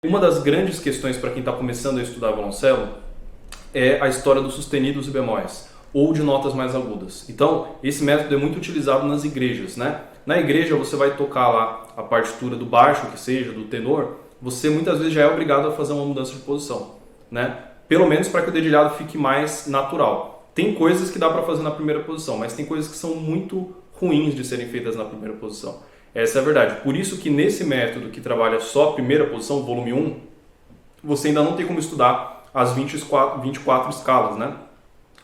Uma das grandes questões para quem está começando a estudar violoncelo é a história dos sustenidos e bemóis, ou de notas mais agudas. Então, esse método é muito utilizado nas igrejas, né? Na igreja você vai tocar lá a partitura do baixo, que seja, do tenor, você muitas vezes já é obrigado a fazer uma mudança de posição, né? Pelo menos para que o dedilhado fique mais natural. Tem coisas que dá para fazer na primeira posição, mas tem coisas que são muito ruins de serem feitas na primeira posição. Essa é a verdade. Por isso que nesse método que trabalha só a primeira posição, volume 1, você ainda não tem como estudar as 24 escalas, né?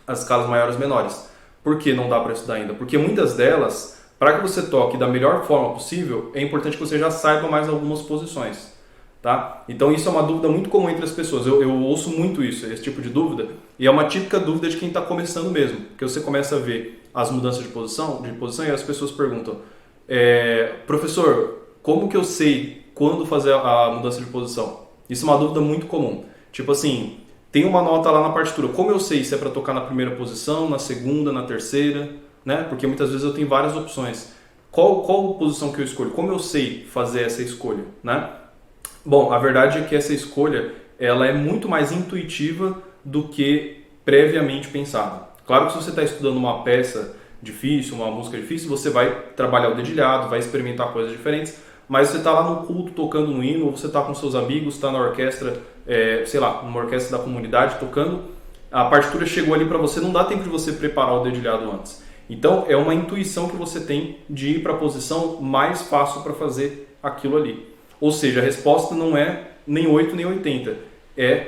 As escalas maiores e menores. Por que não dá para estudar ainda? Porque muitas delas, para que você toque da melhor forma possível, é importante que você já saiba mais algumas posições. Tá? Então isso é uma dúvida muito comum entre as pessoas. Eu ouço muito isso, esse tipo de dúvida, e é uma típica dúvida de quem está começando mesmo, porque você começa a ver as mudanças de posição e as pessoas perguntam: professor, como que eu sei quando fazer a mudança de posição? Isso é uma dúvida muito comum. Tipo assim, tem uma nota lá na partitura, como eu sei se é para tocar na primeira posição, na segunda, na terceira, né? Porque muitas vezes eu tenho várias opções. Qual posição que eu escolho? Como eu sei fazer essa escolha, né? Bom, a verdade é que essa escolha ela é muito mais intuitiva do que previamente pensada. Claro que se você está estudando uma peça difícil, uma música difícil, você vai trabalhar o dedilhado, vai experimentar coisas diferentes, mas você está lá no culto tocando no hino, ou você está com seus amigos, está na orquestra, sei lá, numa orquestra da comunidade tocando, a partitura chegou ali para você, não dá tempo de você preparar o dedilhado antes. Então é uma intuição que você tem de ir para a posição mais fácil para fazer aquilo ali. Ou seja, a resposta não é nem 8 nem 80,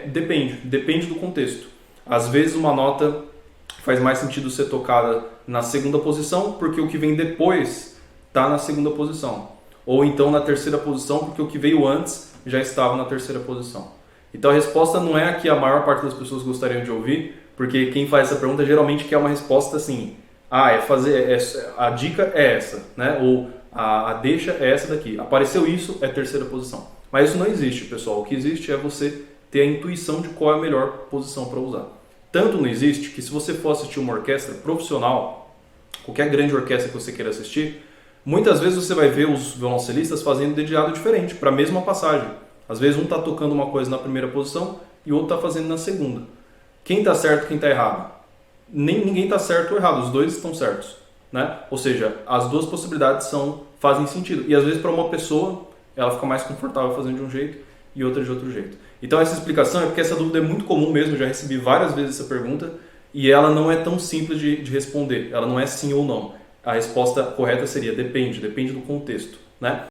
depende do contexto. Às vezes uma nota faz mais sentido ser tocada na segunda posição porque o que vem depois está na segunda posição. Ou então na terceira posição porque o que veio antes já estava na terceira posição. Então a resposta não é a que a maior parte das pessoas gostariam de ouvir, porque quem faz essa pergunta geralmente quer uma resposta assim: a dica é essa, né? Ou a deixa é essa daqui. Apareceu isso, é terceira posição. Mas isso não existe, pessoal. O que existe é você ter a intuição de qual é a melhor posição para usar. Tanto não existe que se você for assistir uma orquestra profissional, qualquer grande orquestra que você queira assistir, muitas vezes você vai ver os violoncelistas fazendo dedilhado diferente para a mesma passagem. Às vezes um está tocando uma coisa na primeira posição e o outro está fazendo na segunda. Quem está certo, quem está errado? Ninguém está certo ou errado, os dois estão certos, né? Ou seja, as duas possibilidades fazem sentido. E às vezes para uma pessoa ela fica mais confortável fazendo de um jeito e outra de outro jeito. Então essa explicação é porque essa dúvida é muito comum mesmo, já recebi várias vezes essa pergunta e ela não é tão simples de responder, ela não é sim ou não. A resposta correta seria depende do contexto, né?